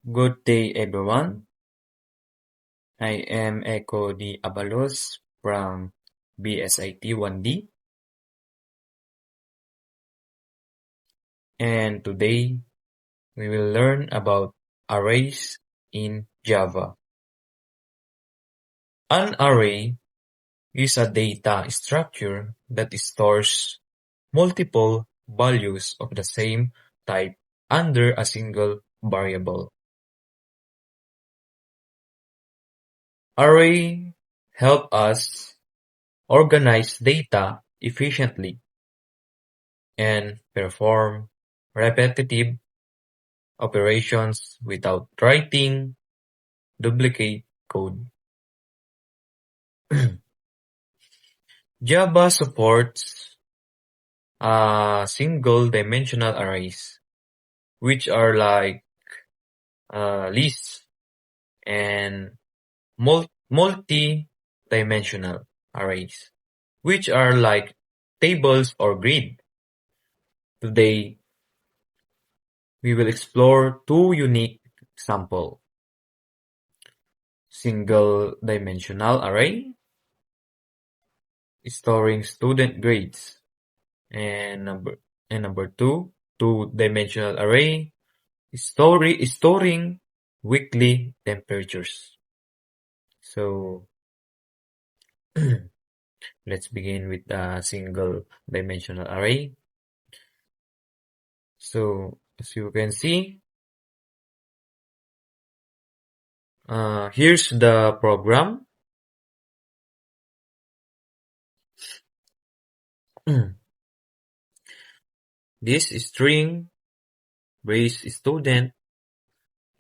Good day, everyone. I am Echo D. Abalos from BSIT 1D, and today we will learn about arrays in Java. An array is a data structure that stores multiple values of the same type under a single variable. Array help us organize data efficiently and perform repetitive operations without writing duplicate code. Java supports single-dimensional arrays, which are like lists, and multi-dimensional arrays, which are like tables or grid. Today, we will explore two unique examples. Single-dimensional array, storing student grades, and number two, two-dimensional array, storing weekly temperatures. So let's begin with a single-dimensional array. So as you can see, here's the program. This string brace student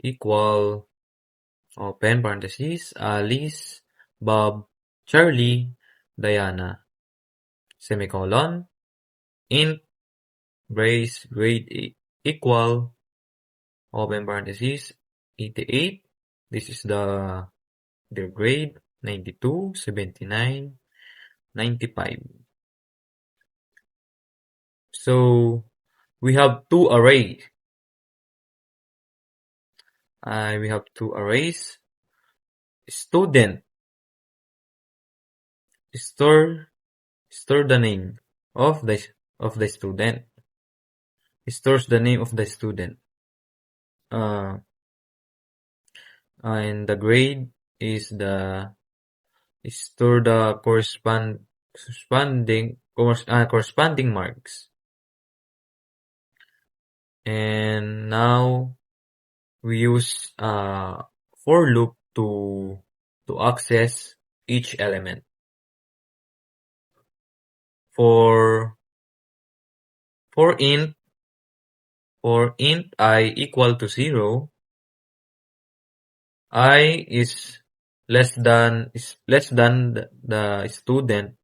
equal open parentheses Alice, Bob, Charlie, Diana, semicolon, int brace grade equal open parentheses 88. This is their grade 92, 79, 95. So we have two arrays. We have two arrays. Student, store the name of the student. Stores the name of the student. And the grade is store the corresponding marks. And now we use for loop to access each element. For int I equal to 0, I is less than the student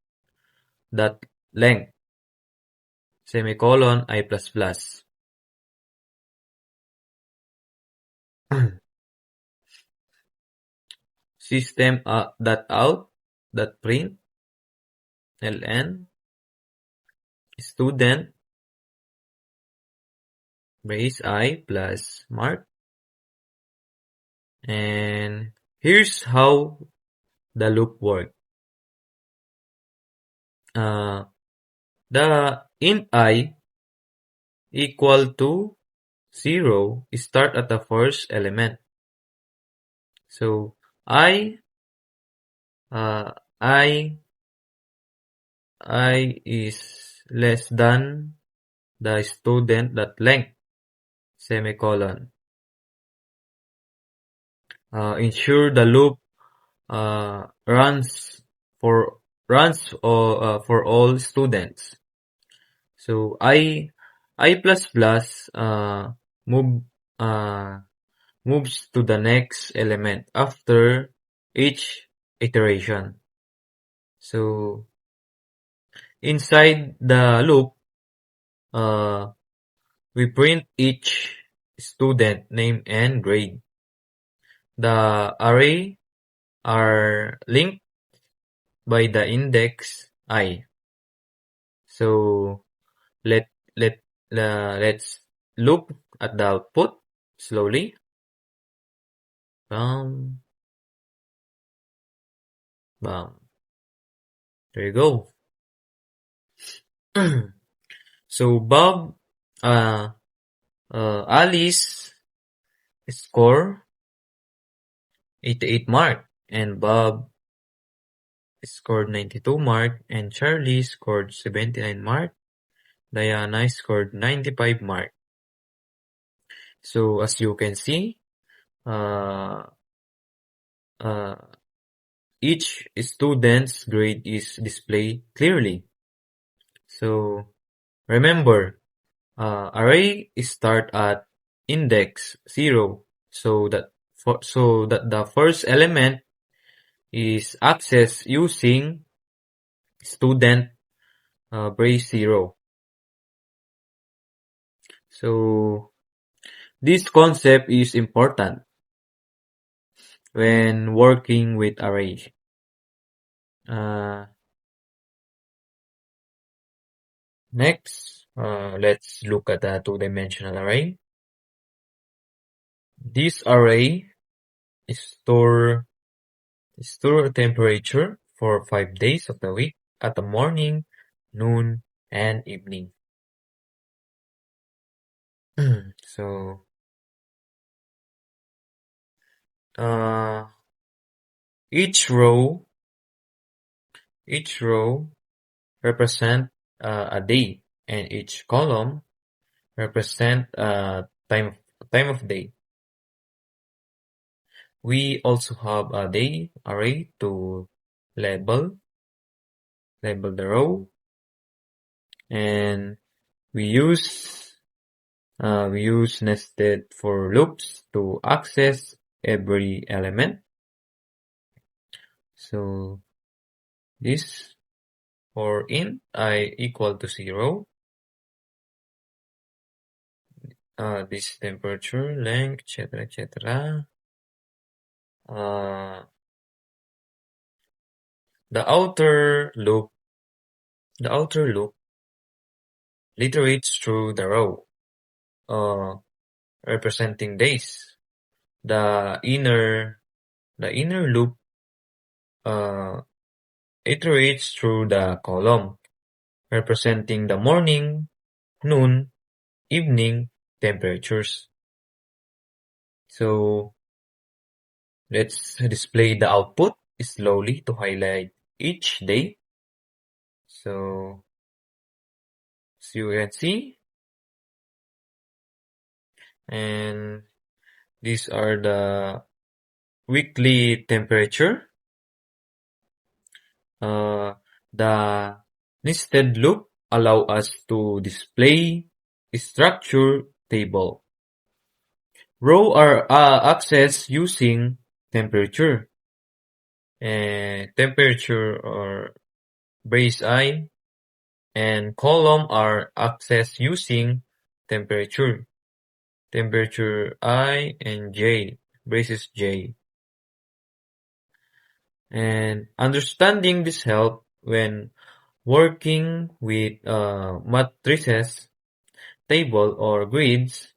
dot length, semicolon I plus plus. System dot out dot print ln student brace I plus mark. And here's how the loop works. The int I equal to 0 start at the first element. So I is less than the student dot length, semicolon. Ensure the loop runs for all students. So I plus plus moves to the next element after each iteration. So inside the loop, we print each student name and grade. The array are linked by the index I. So let's look at the output slowly. Bam, bam. There you go. So Bob, uh, Alice score 88 mark, and Bob scored 92 mark, and Charlie scored 79 mark. Diana scored 95 mark. So as you can see, uh, uh, each student's grade is displayed clearly. So remember, array start at index 0, so that the first element is accessed using student brace 0. So this concept is important when working with arrays. Next, let's look at a two-dimensional array. This array store temperature for 5 days of the week at the morning, noon, and evening. So, each row represent a day, and each column represent time of day. We also have a day array to label the row, and we use nested for loops to access every element. So this for int I equal to 0, this temperature, length, etc. The outer loop iterates through the row, representing days. The inner loop iterates through the column, representing the morning, noon, evening temperatures. So let's display the output slowly to highlight each day. So as you can see, and these are the weekly temperature. The nested loop allow us to display structure table. Row are accessed using temperature, and temperature or brace I, and column are accessed using temperature I and J, braces J. And understanding this help when working with matrices, table, or grids.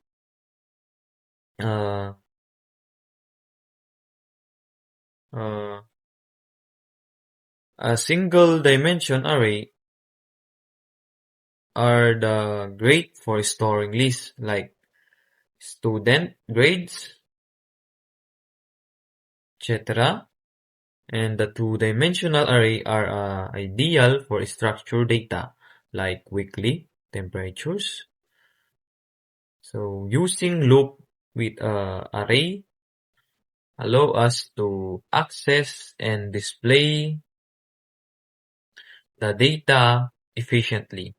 A single dimension array are the great for storing lists like student grades, etc. And the two-dimensional array are ideal for structured data like weekly temperatures. So using loop with array allow us to access and display the data efficiently.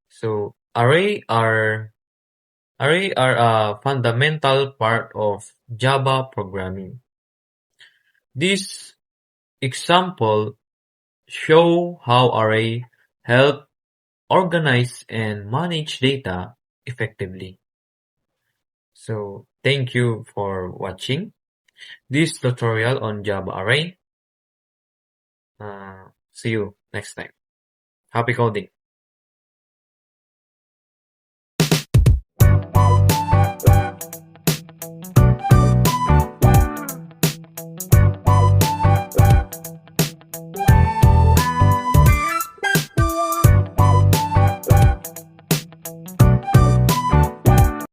So array are a fundamental part of Java programming. This example show how array help organize and manage data effectively. So thank you for watching this tutorial on Java array. See you next time. Happy coding!